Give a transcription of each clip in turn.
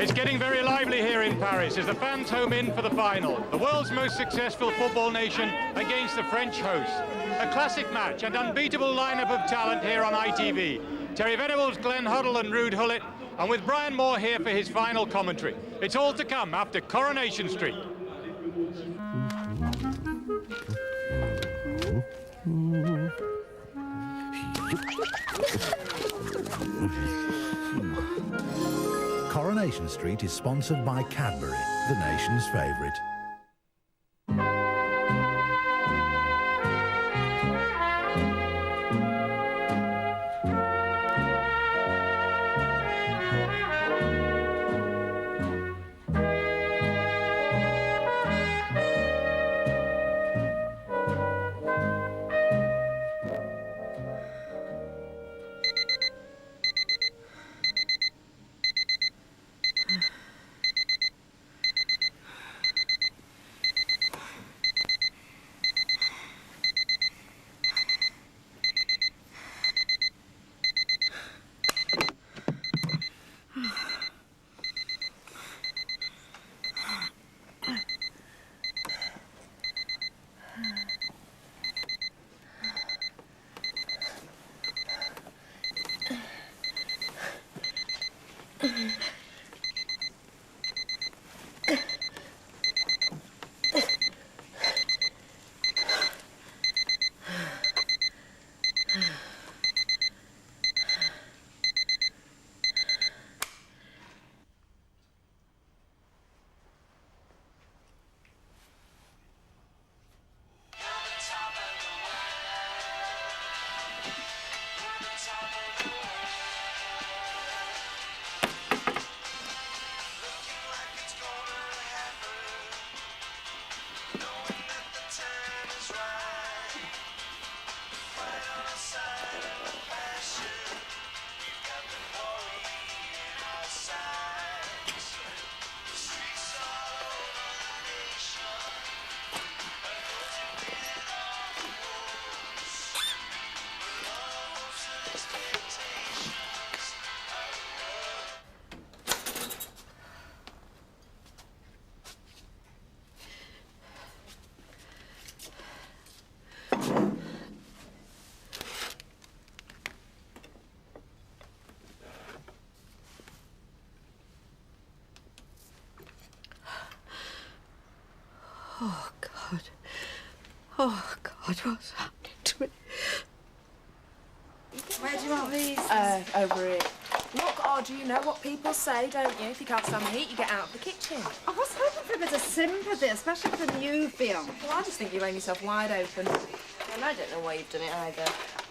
It's getting very lively here in Paris as the fans home in for the final. The world's most successful football nation against the French hosts. A classic match and unbeatable lineup of talent here on ITV. Terry Venables, Glenn Huddle and Rude Hullett, and with Brian Moore here for his final commentary. It's all to come after Coronation Street. Coronation Street is sponsored by Cadbury, the nation's favourite. Oh, God. Oh, God, what's happening to me? Where do you want these? Over here. Look, Audrey, you know what people say, don't you? If you can't stand the heat, you get out of the kitchen. I was hoping for a bit of sympathy, especially for the youth beyond. Well, I just think you lay yourself wide open. And I don't know why you've done it either.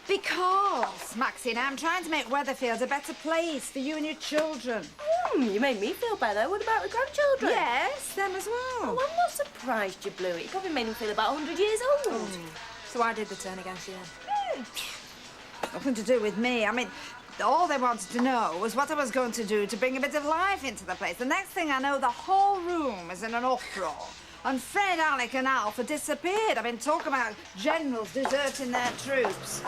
Because, Maxine, I'm trying to make Weatherfield a better place for you and your children. You made me feel better. What about the grandchildren? Yes, them as well. Oh, I'm not surprised you blew it. You probably made them feel about 100 years old. So I did the turn against you then? Nothing to do with me. I mean, all they wanted to know was what I was going to do to bring a bit of life into the place. The next thing I know, the whole room is in an uproar. And Fred, Alec and Alf have disappeared. I've been talking about generals deserting their troops.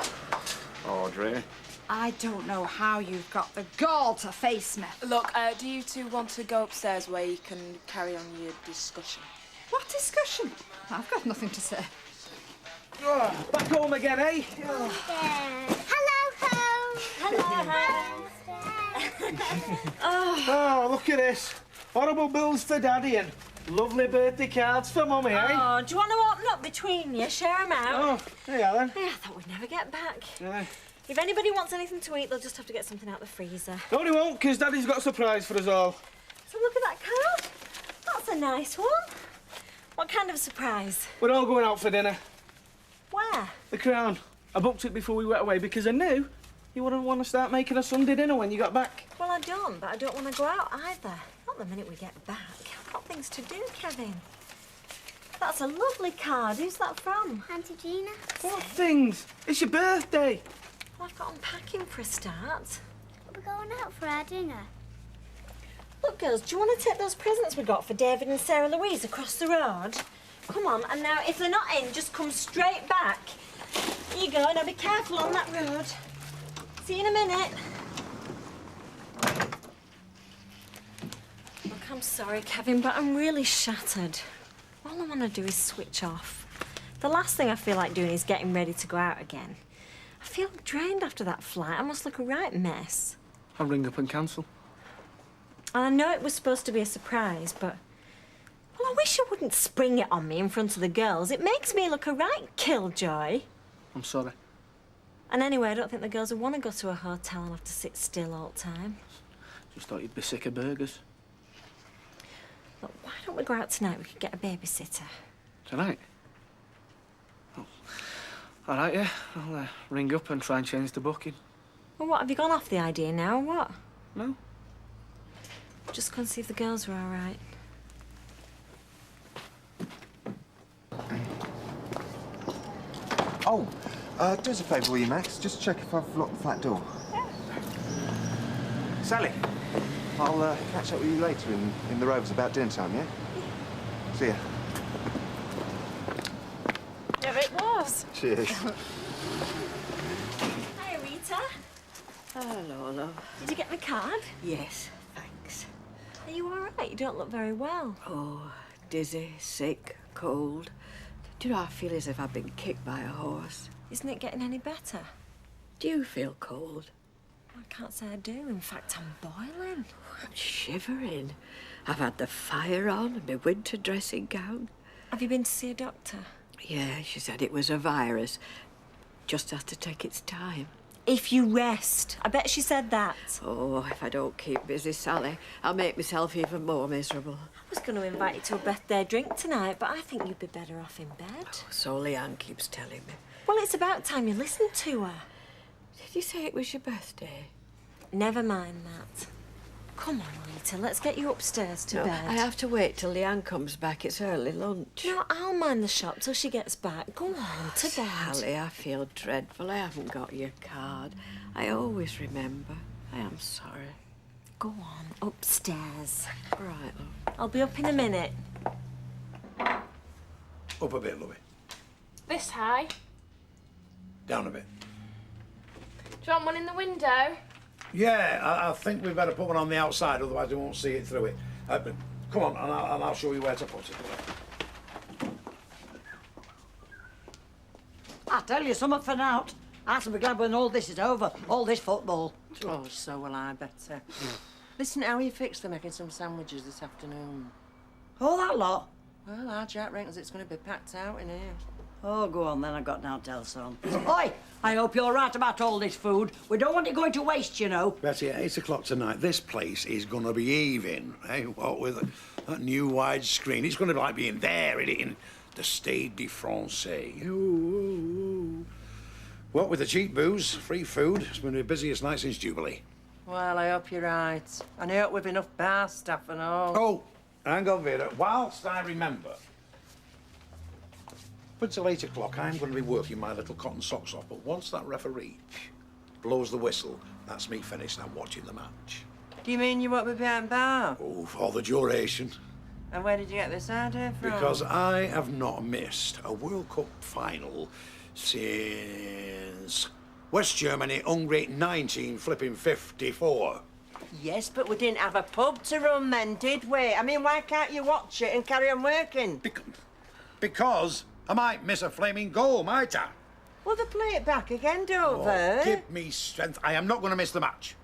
Audrey. I don't know how you've got the gall to face me. Look, do you two want to go upstairs where you can carry on your discussion? What discussion? I've got nothing to say. Oh, back home again, eh? Hello, home. Oh, look at this. Horrible bills for Daddy and lovely birthday cards for Mummy, eh? Oh, do you want to open up between you? Share them out. Oh, hey, Alan. Yeah, I thought we'd never get back. Yeah. If anybody wants anything to eat, they'll just have to get something out the freezer. No, he won't, because Daddy's got a surprise for us all. So look at that card. That's a nice one. What kind of surprise? We're all going out for dinner. Where? The Crown. I booked it before we went away because I knew you wouldn't want to start making a Sunday dinner when you got back. Well, I don't, but I don't want to go out either. Not the minute we get back. I've got things to do, Kevin. That's a lovely card. Who's that from? Auntie Gina. What things? It's your birthday. Well, I've got unpacking for a start. We're going out for our dinner. Look, girls, do you want to take those presents we got for David and Sarah Louise across the road? Come on, and now if they're not in, just come straight back. Here you go, now be careful on that road. See you in a minute. I'm sorry, Kevin, but I'm really shattered. All I want to do is switch off. The last thing I feel like doing is getting ready to go out again. I feel drained after that flight. I must look a right mess. I'll ring up and cancel. And I know it was supposed to be a surprise, but... Well, I wish you wouldn't spring it on me in front of the girls. It makes me look a right killjoy. I'm sorry. And anyway, I don't think the girls would want to go to a hotel and have to sit still all the time. Just thought you'd be sick of burgers. Look, why don't we go out tonight? We could get a babysitter. Tonight? Oh. All right, yeah. I'll ring up and try and change the booking. Well, what, have you gone off the idea now, or what? No. Just go and see if the girls were all right. Oh, do us a favour, will you, Max? Just check if I've locked the flat door. Yeah. Sally, I'll catch up with you later in the Rovers about dinner time, yeah? See ya. There it was. Cheers. Hi, Rita. Hello, love. Did you get my card? Yes, thanks. Are you all right? You don't look very well. Oh, dizzy, sick, cold. Do you know, I feel as if I've been kicked by a horse. Isn't it getting any better? Do you feel cold? I can't say I do. In fact, I'm boiling. I'm shivering. I've had the fire on and my winter dressing gown. Have you been to see a doctor? Yeah, she said it was a virus. Just has to take its time. If you rest. I bet she said that. Oh, if I don't keep busy, Sally, I'll make myself even more miserable. I was going to invite you to a birthday drink tonight, but I think you'd be better off in bed. So Leanne keeps telling me. Well, it's about time you listened to her. Did you say it was your birthday? Never mind that. Come on, Rita, let's get you upstairs to No, bed. I have to wait till Leanne comes back. It's early lunch. No, I'll mind the shop till she gets back. Go on, to bed. Sally, I feel dreadful. I haven't got your card. I always remember. I am sorry. Go on, upstairs. Right, love. I'll be up in a minute. Up a bit, Louie. This high. Down a bit. Do you want one in the window? Yeah, I think we'd better put one on the outside, otherwise we won't see it through it. But come on, and I'll show you where to put it. I tell you, something for naught. I shall be glad when all this is over, all this football. Oh, so will I, better. Listen, how are you fixed for making some sandwiches this afternoon? All that lot? Well, our Jack reckons it's going to be packed out in here. Oh, go on then, I've got now to tell son. Oi, I hope you're right about all this food. We don't want it going to waste, you know. Betty, at 8 o'clock tonight, this place is going to be heaving, eh? What with that new wide screen? It's going to be like being there in the Stade de Francais. Ooh. What with the cheap booze, free food, it's been the busiest night since Jubilee. Well, I hope you're right. And I hope we've enough bar staff and all. Oh, hang on, Vera. Whilst I remember, up until 8 o'clock, I'm going to be working my little cotton socks off. But once that referee blows the whistle, that's me finished. I'm watching the match. Do you mean you won't be behind bar? Oh, for the duration. And where did you get this idea from? Because I have not missed a World Cup final since West Germany, Hungary, 1954. Yes, but we didn't have a pub to run then, did we? I mean, why can't you watch it and carry on working? Because I might miss a flaming goal, might I? Well, they play it back again, don't Oh, they? give me strength. I am not going to miss the match.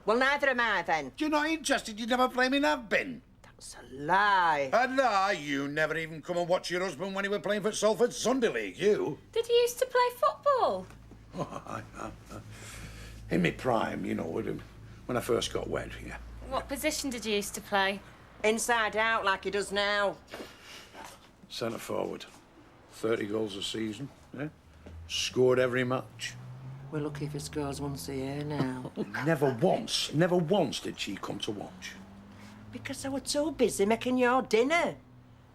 Well, neither am I, then. You're not interested, you never flaming have been. That's a lie. A lie? You never even come and watch your husband when he was playing for Salford Sunday League, you. Did you used to play football? In my prime, you know, when I first got wed, yeah. What position did you used to play? Inside out, like he does now. Centre forward. 30 goals a season, yeah? Scored every match. We're lucky if it scores once a year now. Never once did she come to watch. Because I was so busy making your dinner.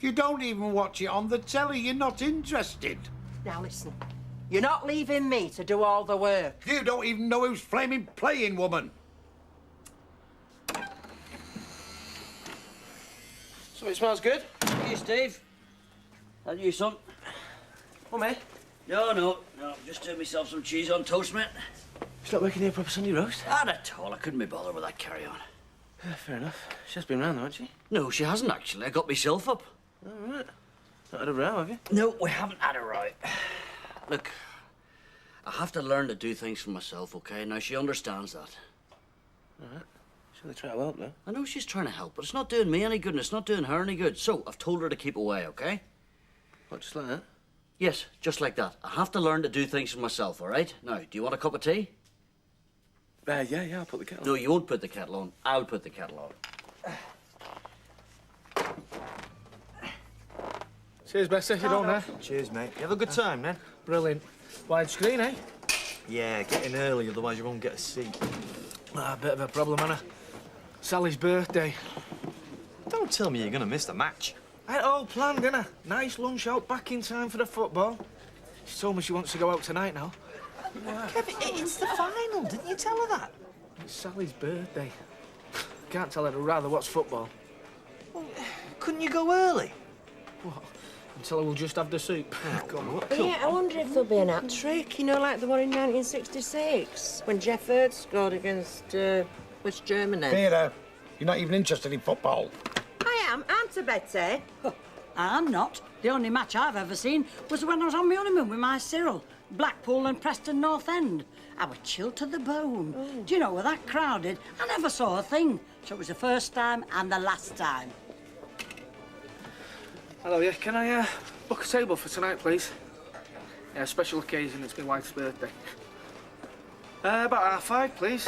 You don't even watch it on the telly. You're not interested. Now listen, you're not leaving me to do all the work. You don't even know who's flaming playing, woman. So it smells good? Here, Steve. That you, son? Oh, mate. No. Just turn myself some cheese on toast, mate. It's not making you a proper Sunday roast? Not at all. I couldn't be bothered with that carry-on. Fair enough. She's been round, though, hasn't she? No, she hasn't, actually. I got myself up. All right. Not had a row, have you? No, we haven't had a row. Look, I have to learn to do things for myself, OK? Now, she understands that. All right. She'll try to help, though. I know she's trying to help, but it's not doing me any good, and it's not doing her any good. So, I've told her to keep away, OK? What, just like that? Yes, just like that. I have to learn to do things for myself, all right? Now, do you want a cup of tea? Yeah, I'll put the kettle on. No, you won't put the kettle on. I'll put the kettle on. Cheers, Bessie, you don't know. Cheers, mate. You have a good time, then? Brilliant. Widescreen, eh? Yeah, get in early, otherwise you won't get a seat. Ah, a bit of a problem, Anna. Sally's birthday. Don't tell me you're going to miss the match. I had it all planned, didn't I? Nice lunch out, back in time for the football. She told me she wants to go out tonight now. Kevin, it's the final. Didn't you tell her that? It's Sally's birthday. Can't tell her to rather watch football. Well, couldn't you go early? What? Until I will just have the soup. Come on. Yeah, I wonder if there'll be an hat trick, you know, like the one in 1966, when Jeff Hurd scored against West Germany. Vera, you're not even interested in football. I am, aren't I, Betty? I'm not. The only match I've ever seen was when I was on my honeymoon with my Cyril. Blackpool and Preston North End. I was chilled to the bone. Oh. Do you know, with that crowded, I never saw a thing. So it was the first time and the last time. Hello, yeah. Can I book a table for tonight, please? Yeah, special occasion. It's my wife's birthday. About 5:30, please.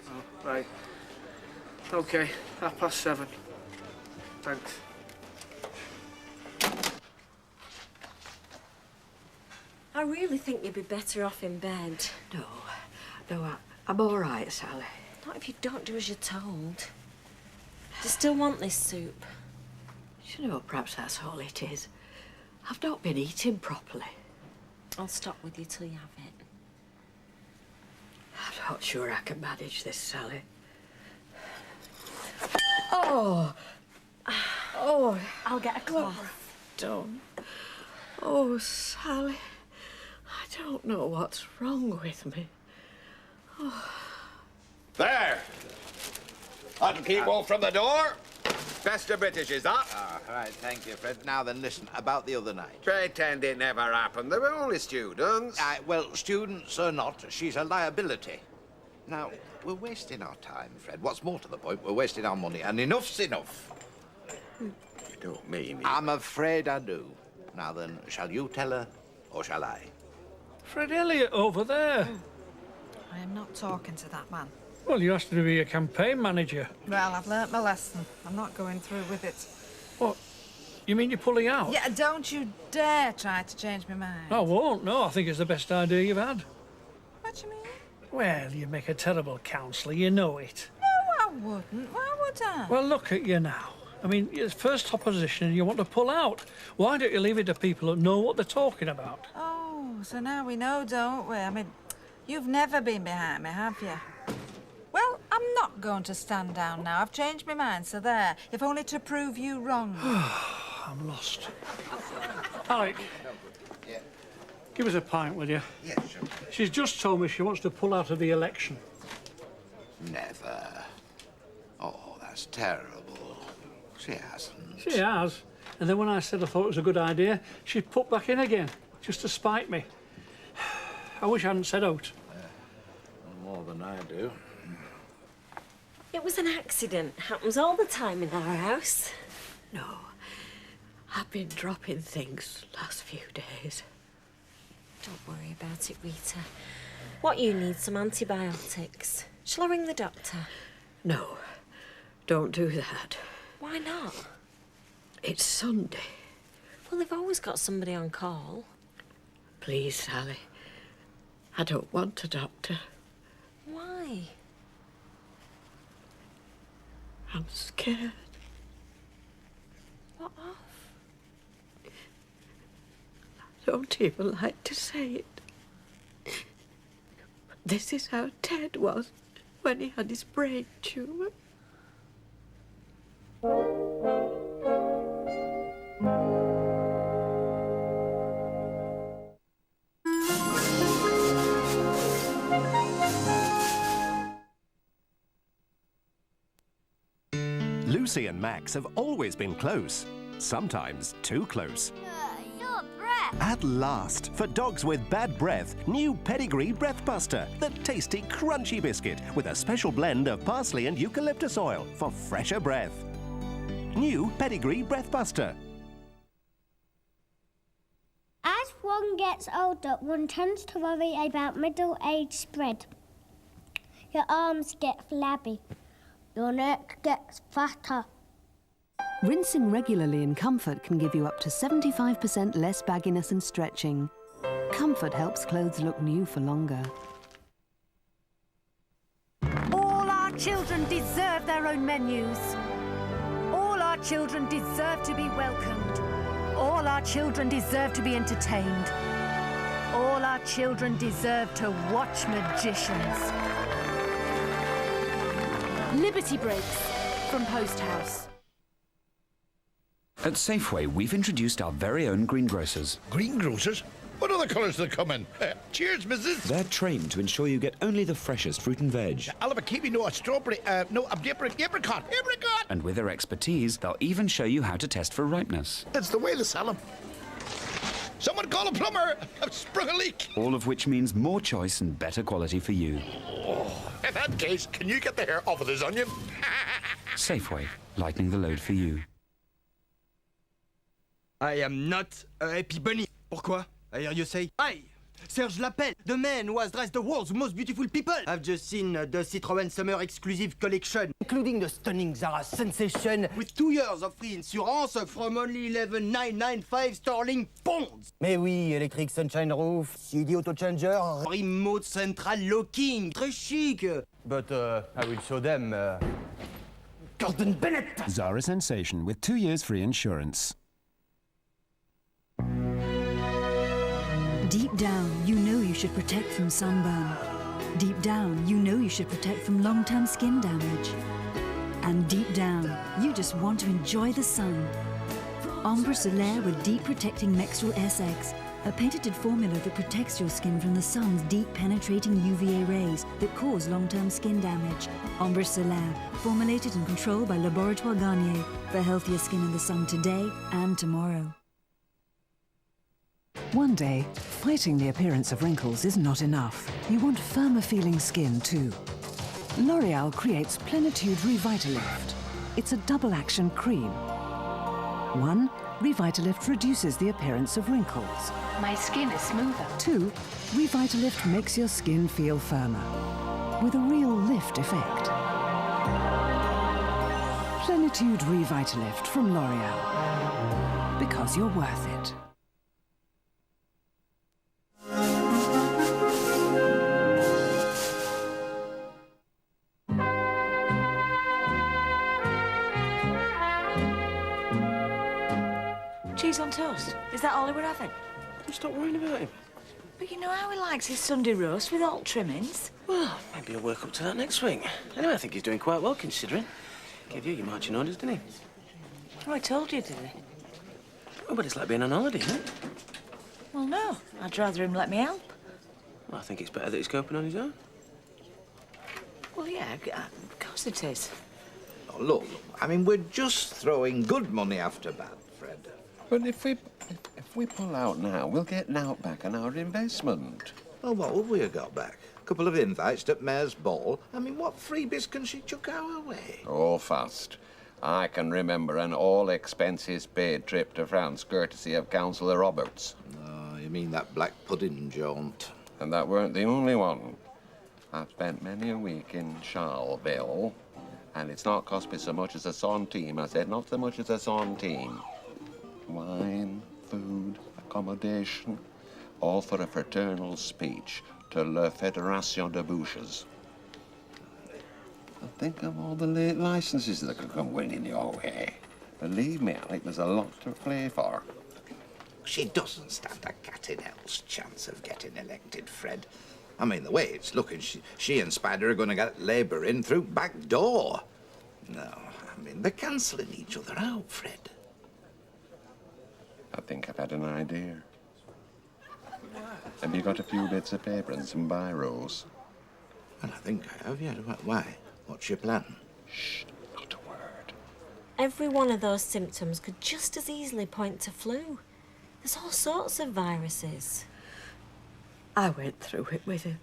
Oh, right. OK, 7:30. Thanks. I really think you'd be better off in bed. No, I'm all right, Sally. Not if you don't do as you're told. Do you still want this soup? You know, perhaps that's all it is. I've not been eating properly. I'll stop with you till you have it. I'm not sure I can manage this, Sally. Oh! I'll get a cloth. Don't. Oh, Sally. I don't know what's wrong with me. There! That'll keep wolf from the door. Best of British, is that? Ah, right, thank you, Fred. Now then, listen, about the other night. Pretend it never happened. They were only students. Well, students or not, she's a liability. Now, we're wasting our time, Fred. What's more to the point, we're wasting our money, and enough's enough. You don't mean it. I'm afraid I do. Now then, shall you tell her, or shall I? Fred Elliott over there. I am not talking to that man. Well, you asked her to be a campaign manager. Well, I've learnt my lesson. I'm not going through with it. What? You mean you're pulling out? Yeah, don't you dare try to change my mind. I won't, no. I think it's the best idea you've had. What do you mean? Well, you make a terrible counsellor, you know it. No, I wouldn't. Why would I? Well, look at you now. I mean, you're first opposition and you want to pull out. Why don't you leave it to people who know what they're talking about? Oh, so now we know, don't we? I mean, you've never been behind me, have you? Well, I'm not going to stand down now. I've changed my mind, so there. If only to prove you wrong. I'm lost. Alec, give us a pint, will you? Yes, sure. She's just told me she wants to pull out of the election. Never. Oh, that's terrible. She hasn't. She has. And then when I said I thought it was a good idea, she'd put back in again, just to spite me. I wish I hadn't said out. More than I do. It was an accident. Happens all the time in our house. No. I've been dropping things last few days. Don't worry about it, Rita. What you need, some antibiotics. Shall I ring the doctor? No. Don't do that. Why not? It's Sunday. Well, they've always got somebody on call. Please, Sally. I don't want a doctor. Why? I'm scared. What of? I don't even like to say it. But this is how Ted was when he had his brain tumour. Lucy and Max have always been close, sometimes too close. Your breath. At last, for dogs with bad breath, new Pedigree Breath Buster, the tasty, crunchy biscuit with a special blend of parsley and eucalyptus oil for fresher breath. New Pedigree Breath Buster. As one gets older, one tends to worry about middle-age spread. Your arms get flabby. Your neck gets fatter. Rinsing regularly in Comfort can give you up to 75% less bagginess and stretching. Comfort helps clothes look new for longer. All our children deserve their own menus. All our children deserve to be welcomed. All our children deserve to be entertained. All our children deserve to watch magicians. Liberty Breaks from Post House. At Safeway, we've introduced our very own greengrocers. Greengrocers? What other colours do they come in? Cheers, missus. They're trained to ensure you get only the freshest fruit and veg. I'll have a kiwi, no, a strawberry, no, a apricot. And with their expertise, they'll even show you how to test for ripeness. It's the way they sell them. Someone call a plumber! I've sprung a leak. All of which means more choice and better quality for you. Oh, in that case, can you get the hair off of this onion? Safeway, lightening the load for you. I am not a happy bunny. Pourquoi? I hear you say, I, Serge Lapelle, the man who has dressed the world's most beautiful people. I've just seen the Citroën Summer Exclusive Collection, including the stunning Zara Sensation, with 2 years of free insurance from only 11,995 sterling pounds. Mais oui, electric sunshine roof, CD auto changer, remote central locking, très chic. But I will show them Gordon Bennett. Zara Sensation with 2 years free insurance. Deep down, you know you should protect from sunburn. Deep down, you know you should protect from long-term skin damage. And deep down, you just want to enjoy the sun. Ombre Solaire with Deep Protecting Mextral SX, a patented formula that protects your skin from the sun's deep penetrating UVA rays that cause long-term skin damage. Ombre Solaire, formulated and controlled by Laboratoire Garnier for healthier skin in the sun today and tomorrow. One day, fighting the appearance of wrinkles is not enough. You want firmer-feeling skin, too. L'Oreal creates Plenitude Revitalift. It's a double-action cream. 1. Revitalift reduces the appearance of wrinkles. My skin is smoother. 2. Revitalift makes your skin feel firmer, with a real lift effect. Plenitude Revitalift from L'Oreal. Because you're worth it. Cheese on toast. Is that all he would have it? Stop worrying about him. But you know how he likes his Sunday roast with all trimmings? Well, maybe he'll work up to that next week. Anyway, I think he's doing quite well, considering. Gave you your marching orders, didn't he? Oh, I told you, did he? Oh, but it's like being on holiday, isn't it? Well, no. I'd rather him let me help. Well, I think it's better that he's coping on his own. Well, yeah, of course it is. Oh, look, I mean, we're just throwing good money after bad, Fred. But if we pull out now, we'll get naught back on our investment. Well, what have we got back? A couple of invites at Mayor's Ball. I mean, what freebies can she chuck our way? Oh, fast. I can remember an all-expenses-paid trip to France, courtesy of Councillor Roberts. Oh, you mean that black pudding jaunt? And that weren't the only one. I've spent many a week in Charleville, and it's not cost me so much as a centime. I said not so much as a centime. Wine, food, accommodation, all for a fraternal speech to La Fédération de Bouches. Think of all the late licenses that could come winning your way. Believe me, Alec, there's a lot to play for. She doesn't stand a cat in hell's chance of getting elected, Fred. I mean, the way it's looking, she and Spider are going to get Labour in through back door. No, I mean, they're cancelling each other out, Fred. I think I've had an idea. Have you got a few bits of paper and some biros? Well, I think I have, yeah. Why? What's your plan? Shh, not a word. every one of those symptoms could just as easily point to flu. There's all sorts of viruses. I went through it with him.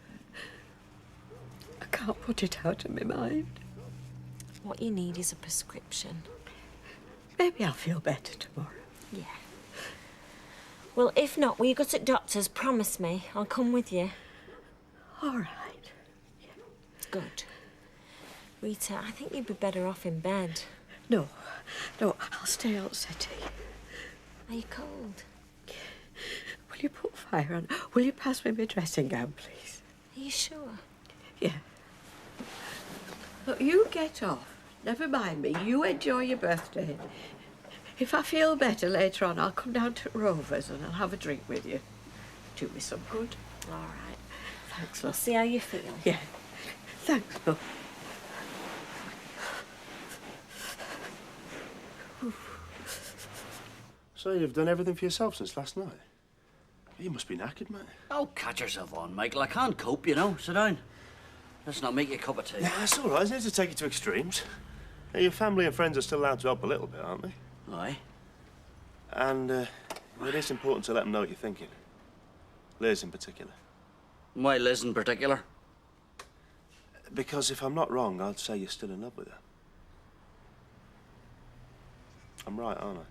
I can't put it out of my mind. What you need is a prescription. Maybe I'll feel better tomorrow. Yeah. Well, if not, will you go to the doctor's? Promise me. I'll come with you. All right. Good. Rita, I think you'd be better off in bed. No, I'll stay on settee. Are you cold? Will you put fire on? Will you pass me my dressing gown, please? Are you sure? Yeah. Look, you get off. Never mind me. You enjoy your birthday. If I feel better later on, I'll come down to Rover's and I'll have a drink with you. Do me some good. All right. Thanks, I'll love. see how you feel. Yeah. Thanks, love. So you've done everything for yourself since last night? You must be knackered, mate. Oh, catch yourself on, Michael. I can't cope, you know. Sit down. Let's not make you a cup of tea. Yeah, that's all right. Isn't it to take it to extremes? Now, your family and friends are still allowed to help a little bit, aren't they? Aye. And it is important to let them know what you're thinking. Liz in particular. Why Liz in particular? Because if I'm not wrong, I'd say you're still in love with her. I'm right, aren't I?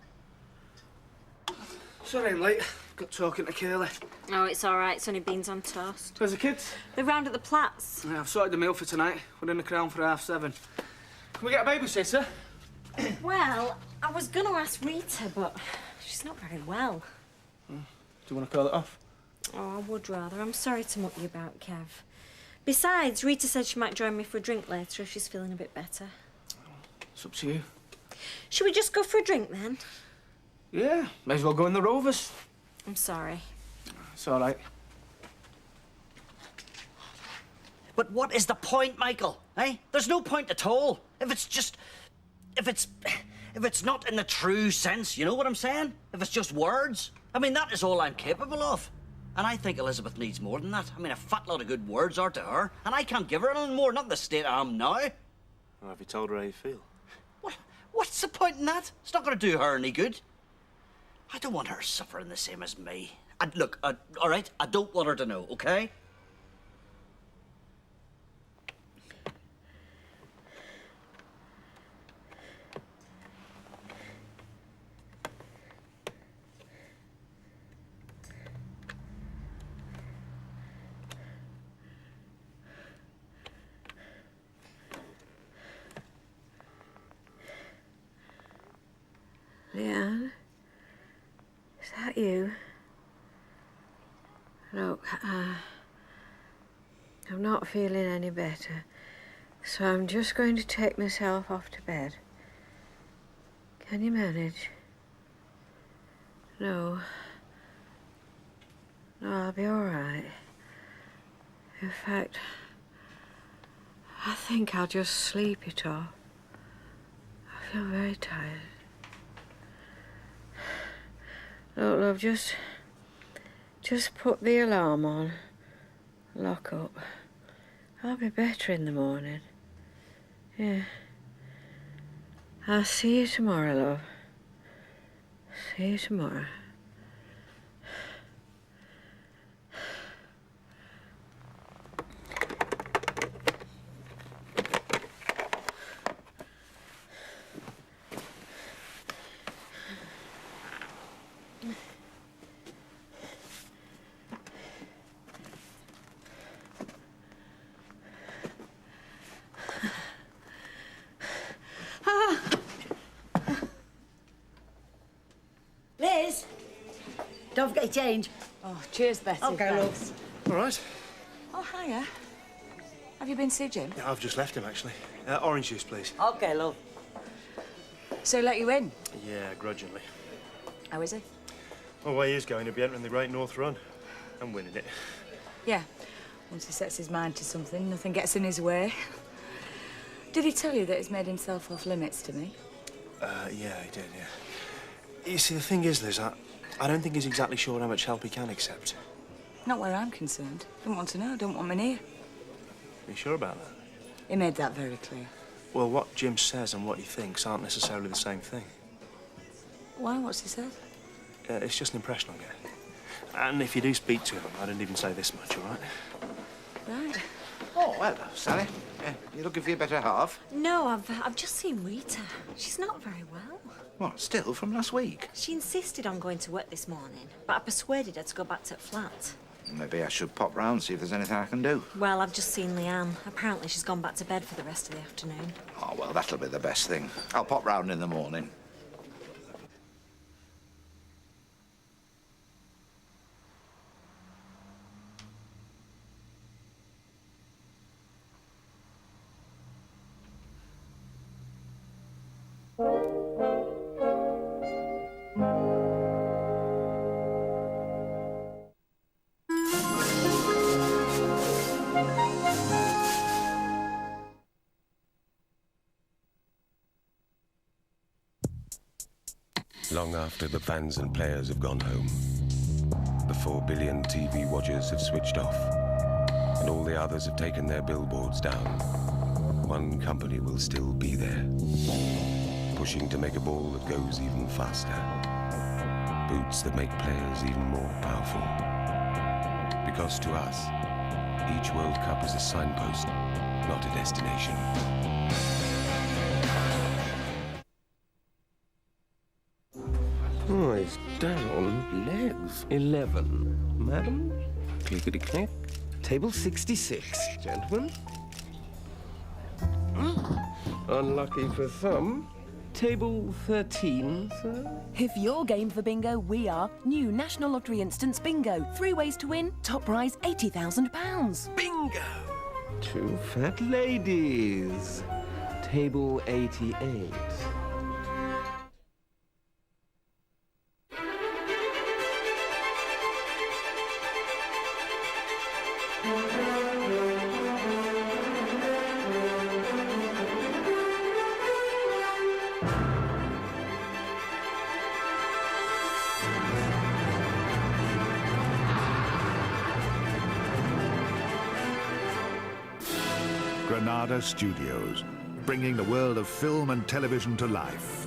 Sorry I'm late. Got talking to Kaylee. Oh, it's all right. It's only beans on toast. Where's the kids? They're round at the Platts. Yeah, I've sorted the meal for tonight. We're in the Crown for 7:30. Can we get a babysitter? Well, I was going to ask Rita, but she's not very well. Do you want to call it off? Oh, I would rather. I'm sorry to muck you about, Kev. Besides, Rita said she might join me for a drink later if she's feeling a bit better. It's up to you. Should we just go for a drink then? Yeah, may as well go in the Rovers. I'm sorry. It's all right. But what is the point, Michael? Eh? There's no point at all. If it's not in the true sense, you know what I'm saying? If it's just words. I mean, that is all I'm capable of. And I think Elizabeth needs more than that. I mean, a fat lot of good words are to her, and I can't give her anything more, not in the state I am now. Well, have you told her how you feel? What's the point in that? It's not going to do her any good. I don't want her suffering the same as me. And look, all right, I don't want her to know, okay? Leanne? Is that you? Look, I'm not feeling any better, so I'm just going to take myself off to bed. Can you manage? No. No, I'll be all right. In fact, I think I'll just sleep it off. I feel very tired. Look, love, just put the alarm on. Lock up. I'll be better in the morning. Yeah. I'll see you tomorrow, love. See you tomorrow. Liz, don't forget your change. Oh, cheers, Betty. Okay, thanks. All right. Oh, hiya. Have you been to see Jim? Yeah, I've just left him, actually. Orange juice, please. Okay, love. So he let you in? Yeah, grudgingly. How is he? Well, the way he's going, he'll be entering the Great North Run and winning it. Yeah. Once he sets his mind to something, nothing gets in his way. Did he tell you that he's made himself off limits to me? Yeah, he did, yeah. You see, the thing is, Liz, I don't think he's exactly sure how much help he can accept. Not where I'm concerned. Don't want to know. Don't want me near. Are you sure about that? He made that very clear. Well, what Jim says and what he thinks aren't necessarily the same thing. Why? What's he said? It's just an impression I'm getting. And if you do speak to him, I don't even say this much, all right? Right. Oh, hello, Sally. You looking for your better half? No, I've just seen Rita. She's not very well. What, still from last week? She insisted on going to work this morning, but I persuaded her to go back to the flat. Maybe I should pop round, see if there's anything I can do. Well, I've just seen Leanne. Apparently she's gone back to bed for the rest of the afternoon. Oh, well, that'll be the best thing. I'll pop round in the morning. Long after the fans and players have gone home, the 4 billion TV watchers have switched off, and all the others have taken their billboards down, one company will still be there, pushing to make a ball that goes even faster, boots that make players even more powerful. Because to us, each World Cup is a signpost, not a destination. Oh, it's down. Legs. 11. Madam? Clickety-click. Table 66, gentlemen. Unlucky for some. Table 13, sir. If you're game for bingo, we are. New National Lottery Instance Bingo. 3 ways to win. Top prize £80,000. Bingo! 2 fat ladies. Table 88. Granada Studios, bringing the world of film and television to life.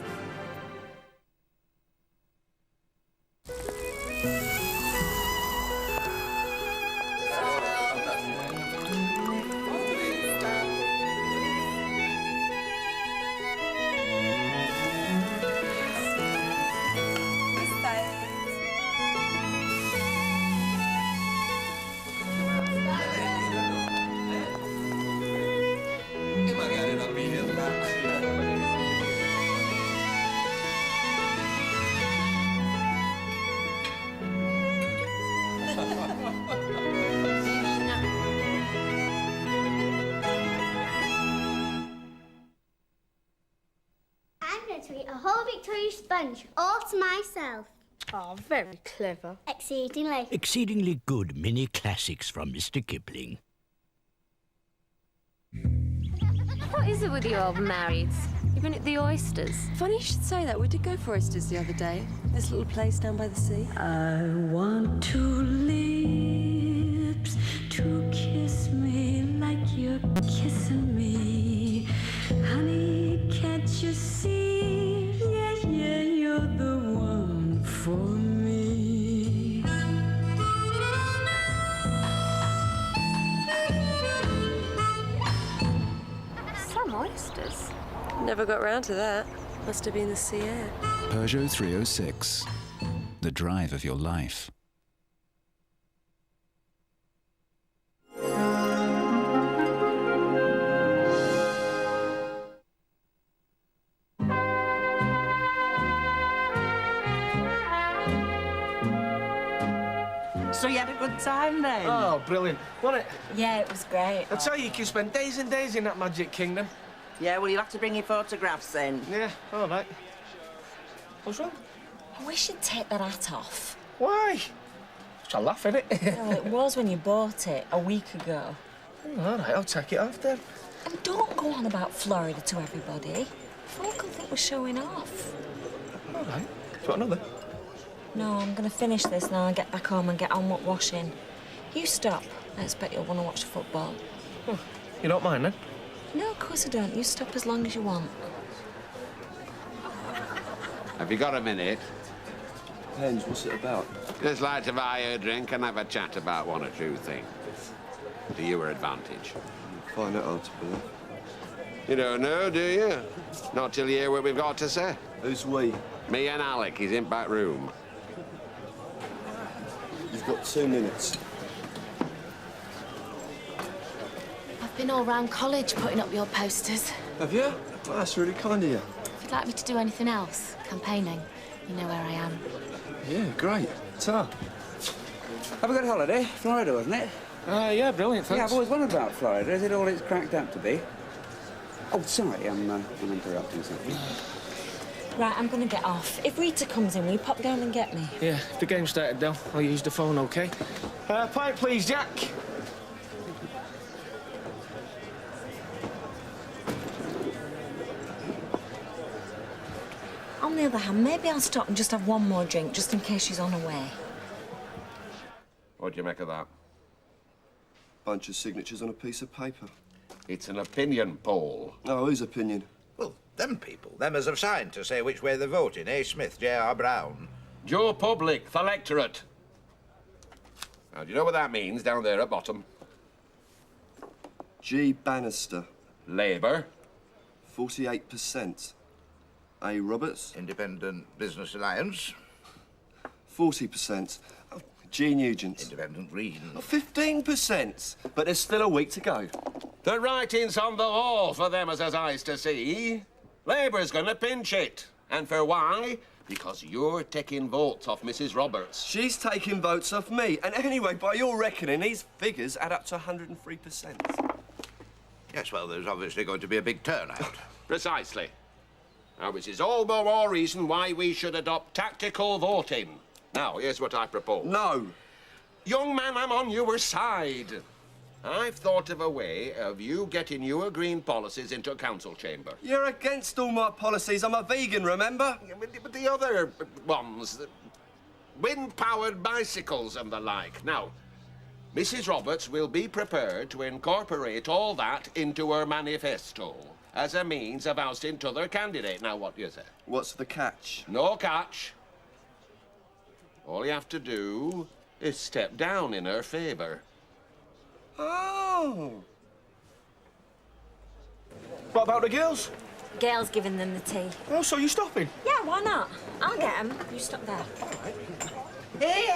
Sponge all to myself. Oh, very clever. Exceedingly. Exceedingly good mini classics from Mr. Kipling. What is it with you old marrieds? You've been at the oysters. Funny you should say that. We did go for oysters the other day. This little place down by the sea. I want two lips to kiss me like you're kissing me. Honey, can't you see? Yeah, you're the one for me. Some oysters. Never got round to that. Must have been the sea air. Peugeot 306. The drive of your life. So you had a good time then? Oh, brilliant. Wasn't it? Yeah, it was great. I tell you, you can spend days and days in that Magic Kingdom. Yeah, well, you'll have to bring your photographs then. Yeah, all right. What's wrong? I wish you'd take that hat off. Why? Shall I laugh at it? Well, it was when you bought it a week ago. All right, I'll take it off then. And don't go on about Florida to everybody. Folk will think we're showing off. All right. Do you want another? No, I'm going to finish this now and get back home and get on with washing. You stop. I expect you'll want to watch the football. Oh, you don't mind, then? No, of course I don't. You stop as long as you want. Have you got a minute? Depends, what's it about? Just like to buy a drink and have a chat about one or two things. To your advantage. Find it hard to believe. You don't know, do you? Not till you hear what we've got to say. Who's we? Me and Alec, he's in back room. You've got 2 minutes. I've been all round college putting up your posters. Have you? Well, that's really kind of you. If you'd like me to do anything else, campaigning, you know where I am. Yeah, great. Ta. Have a good holiday. Florida, wasn't it? Yeah, brilliant, thanks. Yeah, I've always wondered about Florida. Is it all it's cracked up to be? Oh, sorry, I'm interrupting something. Right, I'm going to get off. If Rita comes in, will you pop down and get me? Yeah, if the game started, Del, I'll use the phone, OK? Pint, please, Jack. On the other hand, maybe I'll stop and just have one more drink, just in case she's on her way. What do you make of that? Bunch of signatures on a piece of paper. It's an opinion poll. Oh, whose opinion? Well, them people. Them as have signed to say which way they're voting. A. Smith, J.R. Brown. Joe Public, the electorate. Now, do you know what that means down there at bottom? G. Bannister. Labour. 48%. A. Roberts. Independent Business Alliance. 40%. Oh, G. Nugent. Independent Green. Oh, 15%. But there's still a week to go. The writing's on the wall for them as has eyes to see. Labour's gonna pinch it. And for why? Because you're taking votes off Mrs. Roberts. She's taking votes off me. And anyway, by your reckoning, these figures add up to 103%. Yes, well, there's obviously going to be a big turnout. Precisely. Now, which is all the more reason why we should adopt tactical voting. Now, here's what I propose. No. Young man, I'm on your side. I've thought of a way of you getting your green policies into a council chamber. You're against all my policies. I'm a vegan, remember? Yeah, but the other ones, the wind-powered bicycles and the like. Now, Mrs. Roberts will be prepared to incorporate all that into her manifesto as a means of ousting t'other candidate. Now, what do you say? What's the catch? No catch. All you have to do is step down in her favour. Oh. What about the girls? Gail's giving them the tea. Oh, so you stopping? Yeah, why not? I'll get them. You stop there. Hey,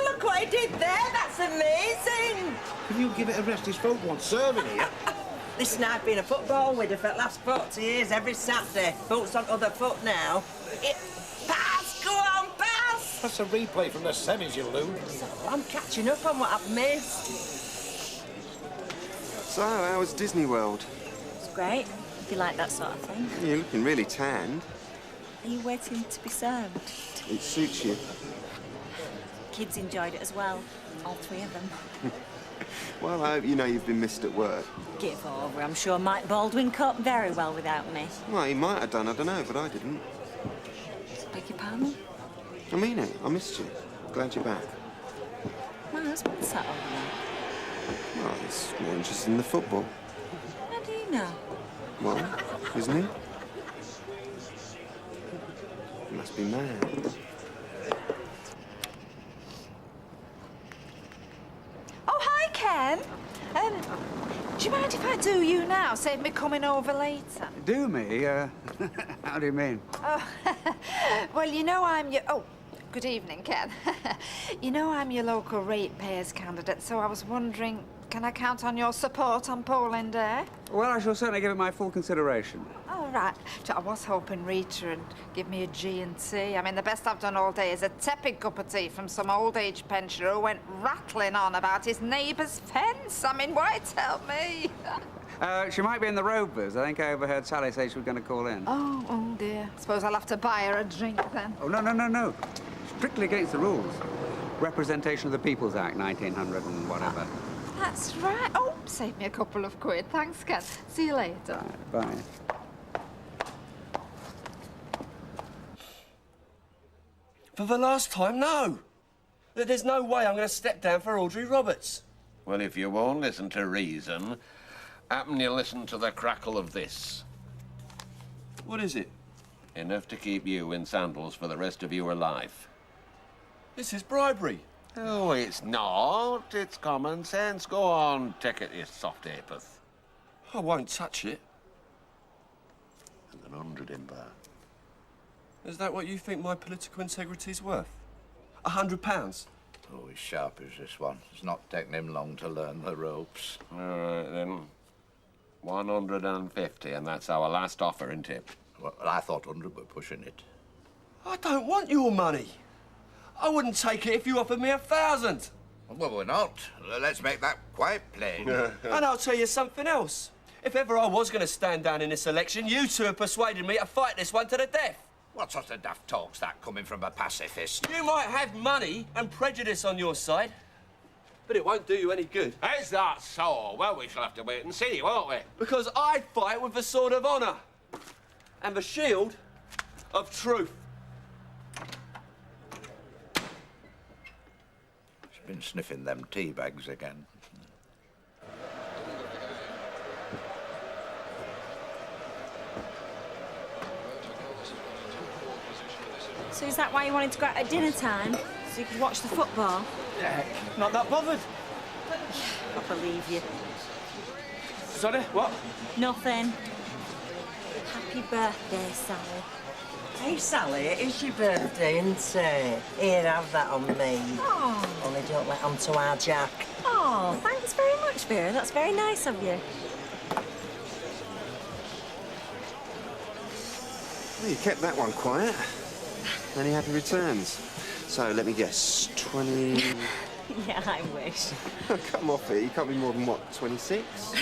look what I did there. That's amazing. Can you give it a rest? His folk want serving here. Listen, I've been a football widder for the last 40 years, every Saturday. Folks on other foot now. Pass! Go on, pass! That's a replay from the semis, you loon. I'm catching up on what I've missed. So, how was Disney World? It's great, if you like that sort of thing. You're looking really tanned. Are you waiting to be served? It suits you. Kids enjoyed it as well, all 3 of them. Well, I hope you know you've been missed at work. Give over. I'm sure Mike Baldwin coped very well without me. Well, he might have done, I don't know, but I didn't. Beg your pardon? I mean it, I missed you. Glad you're back. My husband's sat over there. Well, he's more interested in the football. How do you know? Well, isn't he? He must be mad. Oh, hi, Ken. Do you mind if I do you now? Save me coming over later. Do me? How do you mean? Oh, well, you know I'm your... Oh, good evening, Ken. You know I'm your local ratepayers candidate, so I was wondering, can I count on your support on polling day? Well, I shall certainly give it my full consideration. All right. I was hoping Rita would give me a G&T. I mean, the best I've done all day is a tepid cup of tea from some old-age pensioner who went rattling on about his neighbour's fence. I mean, why tell me? She might be in the Rovers. I think I overheard Sally say she was going to call in. Oh, dear. Suppose I'll have to buy her a drink, then. Oh, no. Strictly against the rules. Representation of the People's Act, 1900 and whatever. That's right. Oh, save me a couple of quid. Thanks, Ken. See you later. Right, bye. For the last time, no. There's no way I'm going to step down for Audrey Roberts. Well, if you won't listen to reason, Happen you listen to the crackle of this? What is it? Enough to keep you in sandals for the rest of your life. This is bribery. Oh, it's not. It's common sense. Go on, take it, you soft apeth. I won't touch it. And an 100 in bar. Is that what you think my political integrity's worth? £100? Oh, he's sharp as this one. It's not taking him long to learn the ropes. All right, then. 150, and that's our last offer, isn't it? Well, I thought 100 were pushing it. I don't want your money. I wouldn't take it if you offered me 1,000. Well, we're not. Let's make that quite plain. And I'll tell you something else. If ever I was going to stand down in this election, you two have persuaded me to fight this one to the death. What sort of daft talk's that coming from a pacifist? You might have money and prejudice on your side, but it won't do you any good. Is that so? Well, we shall have to wait and see, won't we? Because I fight with the sword of honour and the shield of truth. She's been sniffing them tea bags again. So is that why you wanted to go out at dinner time? So you could watch the football? Not that bothered. I believe you. Sorry, what? Nothing. Happy birthday, Sally. Hey, Sally, it is your birthday, isn't it? Here, have that on me. Oh. Only don't let on to our Jack. Oh, thanks very much, Vera. That's very nice of you. Well, you kept that one quiet. Any happy returns? So, let me guess, 20... Yeah, I wish. Come off it. You can't be more than, what, 26?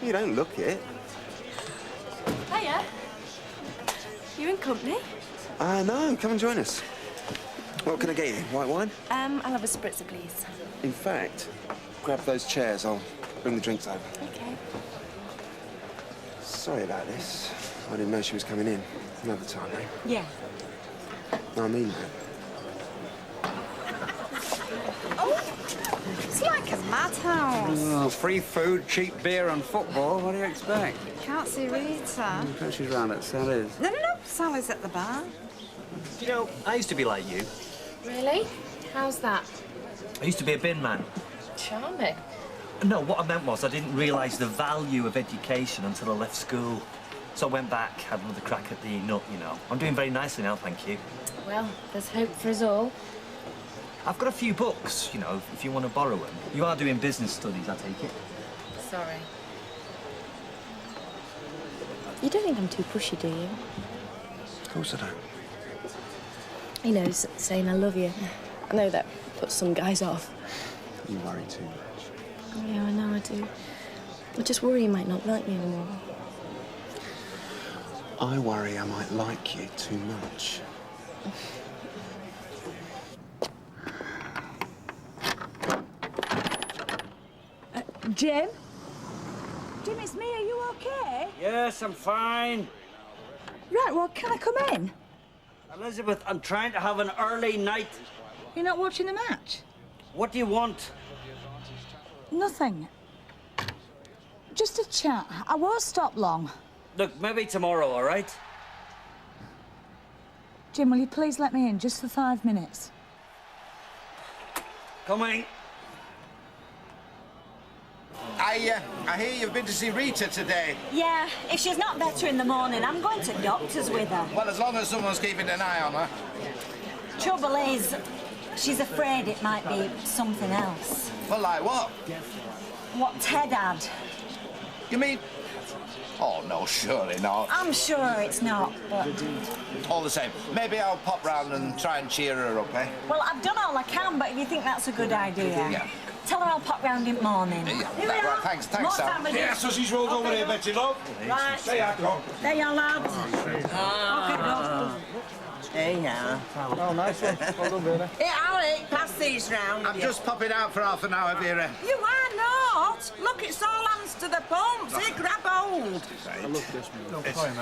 You don't look it. Hiya. You in company? No, come and join us. What can I get you? White wine? I'll have a spritzer, please. In fact, grab those chairs. I'll bring the drinks over. Okay. Sorry about this. I didn't know she was coming in. Another time, eh? Yeah. No, I mean that. It's like a madhouse. Oh, free food, cheap beer and football. What do you expect? Can't see Rita. I think she's round at Sally's. No. Sally's at the bar. You know, I used to be like you. Really? How's that? I used to be a bin man. Charming. No, what I meant was I didn't realise the value of education until I left school. So I went back, had another crack at the nut, you know. I'm doing very nicely now, thank you. Well, there's hope for us all. I've got a few books, you know, if you want to borrow them. You are doing business studies, I take it. Sorry. You don't think I'm too pushy, do you? Of course I don't. You know, saying I love you. I know that puts some guys off. You worry too much. Yeah, I know I do. I just worry you might not like me anymore. I worry I might like you too much. Jim? Jim, it's me. Are you okay? Yes, I'm fine. Right, well, can I come in? Elizabeth, I'm trying to have an early night. You're not watching the match? What do you want? Nothing. Just a chat. I won't stop long. Look, maybe tomorrow, all right? Jim, will you please let me in just for 5 minutes? Coming. I hear you've been to see Rita today. Yeah, if she's not better in the morning, I'm going to doctors with her. Well, as long as someone's keeping an eye on her. Trouble is, she's afraid it might be something else. Well, like what? What Ted had. You mean... Oh, no, surely not. I'm sure it's not, but... All the same, maybe I'll pop round and try and cheer her up, eh? Well, I've done all I can, but if you think that's a good idea... Yeah. Tell her I'll pop round in the morning. Yeah, Here we right, are. thanks, More Sam. sandwiches. Yeah, sausage rolls over here, Betty, love. Right. Say I come. There you are, lads. Hey, now. Oh, nice one. Well done, Vera. Hey, Alec, pass these round. I'm just popping out for half an hour, Vera. You are not. Look, it's all hands to the pumps. Here, grab hold. I love this one. No, sorry,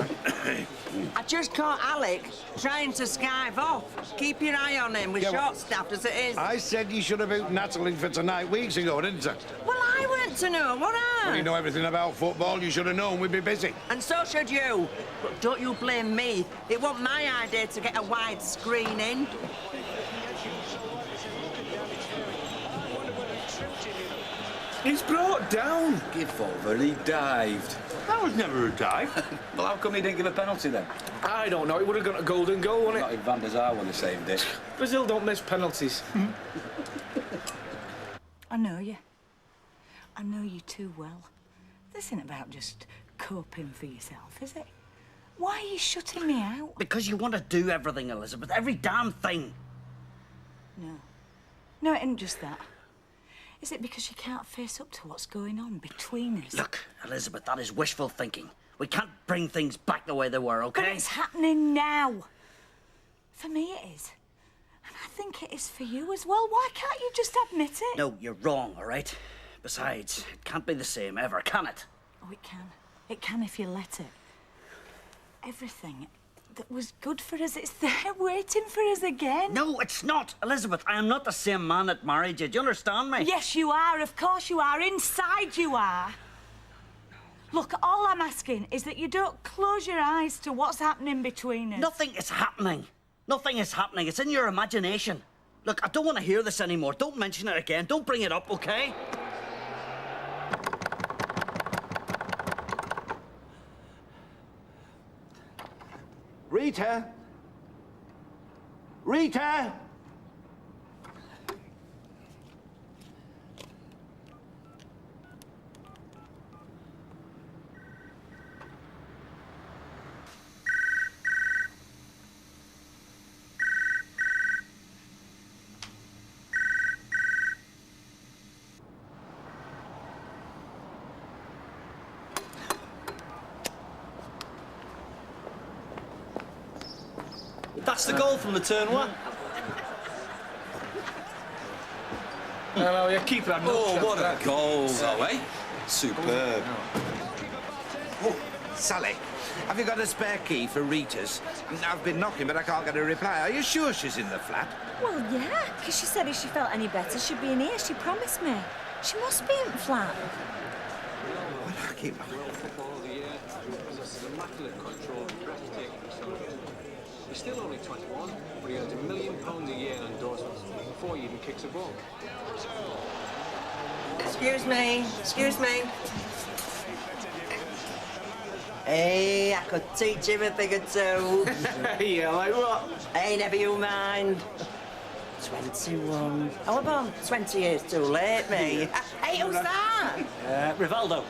mate. I just caught Alec trying to skive off. Keep your eye on him. We're short-staffed as it is. I said you should have been nattling for tonight weeks ago, didn't I? Well, I weren't meant to know, what Well, you know everything about football. You should have known we'd be busy. And so should you. But don't you blame me. It wasn't my idea to get a wide screen in. He's brought down. Give over, he dived. That was never a dive. Well, how come he didn't give a penalty then? I don't know. It would have got a golden goal, wouldn't Not it? if Van der Sar would have saved it. Brazil don't miss penalties. I know you. I know you too well. This isn't about just coping for yourself, is it? Why are you shutting me out? Because you want to do everything, Elizabeth. Every damn thing. No. No, it isn't just that. Is it because you can't face up to what's going on between us? Look, Elizabeth, that is wishful thinking. We can't bring things back the way they were, okay? But it's happening now. For me, it is. And I think it is for you as well. Why can't you just admit it? No, you're wrong, all right? Besides, it can't be the same ever, can it? Oh, it can. It can if you let it. Everything that was good for us, it's there waiting for us again. No, it's not. Elizabeth, I am not the same man that married you. Do you understand me? Yes, you are. Of course you are. Inside you are. Look, all I'm asking is that you don't close your eyes to what's happening between us. Nothing is happening. Nothing is happening. It's in your imagination. Look, I don't want to hear this anymore. Don't mention it again. Don't bring it up, okay? Rita? Rita? That's the goal from the turn one. Hello, you keep that. Oh, what a goal, though, eh? Superb. Oh, Sally, have you got a spare key for Rita's? I've been knocking, but I can't get a reply. Are you sure she's in the flat? Well, yeah, because she said if she felt any better, she'd be in here. She promised me. She must be in the flat. Well, I keep knocking. He's still only 21, but he earns £1 million a year in endorsements before he even kicks a ball. Excuse me. Excuse me. Hey, I could teach him a thing or two. Yeah, like what? Hey, never you mind. 21. Oh, I'm 20 years too late, me. Hey, who's that? Rivaldo.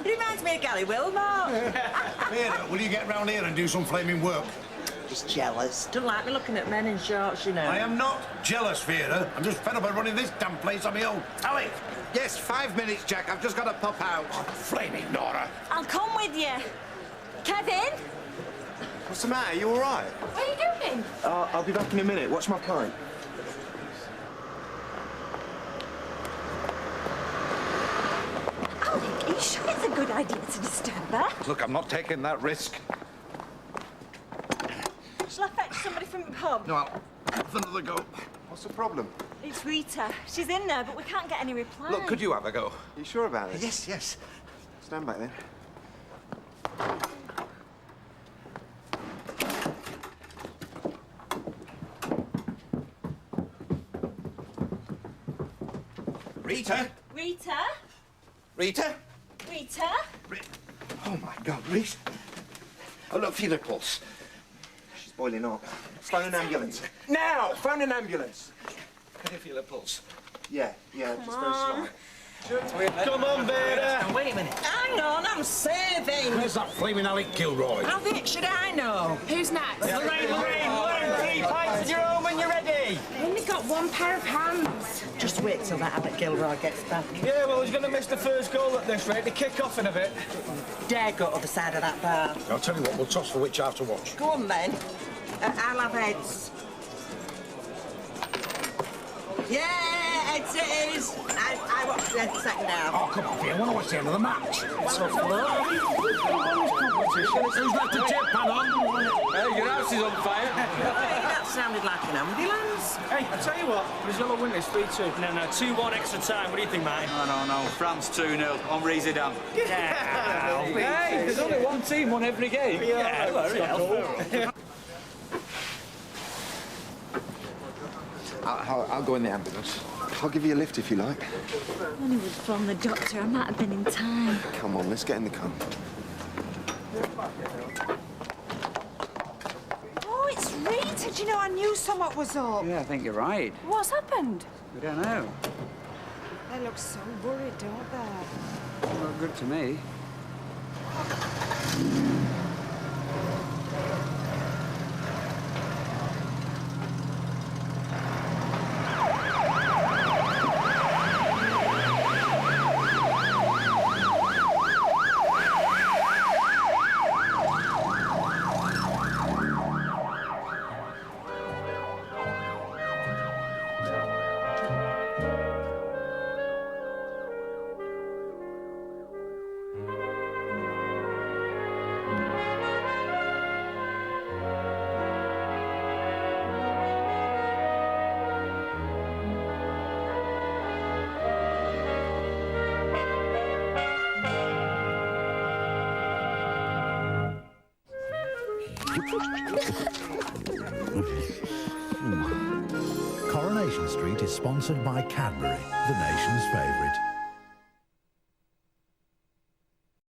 He reminds me of Gary Wilmot. Vera, will you get round here and do some flaming work? He's jealous. Don't like me looking at men in shorts, you know. I am not jealous, Vera. I'm just fed up of running this damn place on my own. Ellie! Yes, 5 minutes, Jack. I've just got to pop out. Oh, flaming Nora. I'll come with you. Kevin? What's the matter? You all right? What are you doing? I'll be back in a minute. Watch my pint. Alec, are you sure it's a good idea to disturb her? Look, I'm not taking that risk. Shall I fetch somebody from the pub? No, I'll have another go. What's the problem? It's Rita. She's in there, but we can't get any reply. Look, could you have a go? You sure about this? Yes, yes. Stand back then. Rita? Rita? Rita? Rita? Oh, my God, Rita. Oh, look, feel her pulse. She's boiling up. Phone an ambulance. Now! Phone an ambulance. Can you feel her pulse? Yeah, just very slight. Come on, Vera. Wait a minute. Hang on, I'm saving. Where's that flaming Alec Gilroy? How the heck should I know? Who's next? Lorraine, 3 pints and you're home when you're ready. I've only got one pair of hands. Just wait till that Alec Gilroy gets back. Yeah, well, he's going to miss the first goal at this rate. To kick off in a bit. Dare go to the side of that bar. I'll tell you what, we'll toss for which half to watch. Go on, then. I'll have heads. Yeah, heads it is. I watched the second half. Oh, come on, Vera, I want to watch the end of the match. What's up, Flo? Who's left the tip pan on? Your house is on fire. Hey, that's sounded like an ambulance. Hey, I tell you what, Brazil will win this 3-2. No, 2-1 extra time. What do you think, Martin? No. France 2-0. Henri Zidane. Hey, there's only one team won every game. Yeah, well, I'll go in the ambulance. I'll give you a lift if you like. Only would phone the doctor. I might have been in time. Come on, let's get in the car. Oh, it's Rita. Do you know, I knew something was up. Yeah, I think you're right. What's happened? We don't know. They look so worried, don't they? They look good to me. Coronation Street is sponsored by Cadbury, the nation's favourite.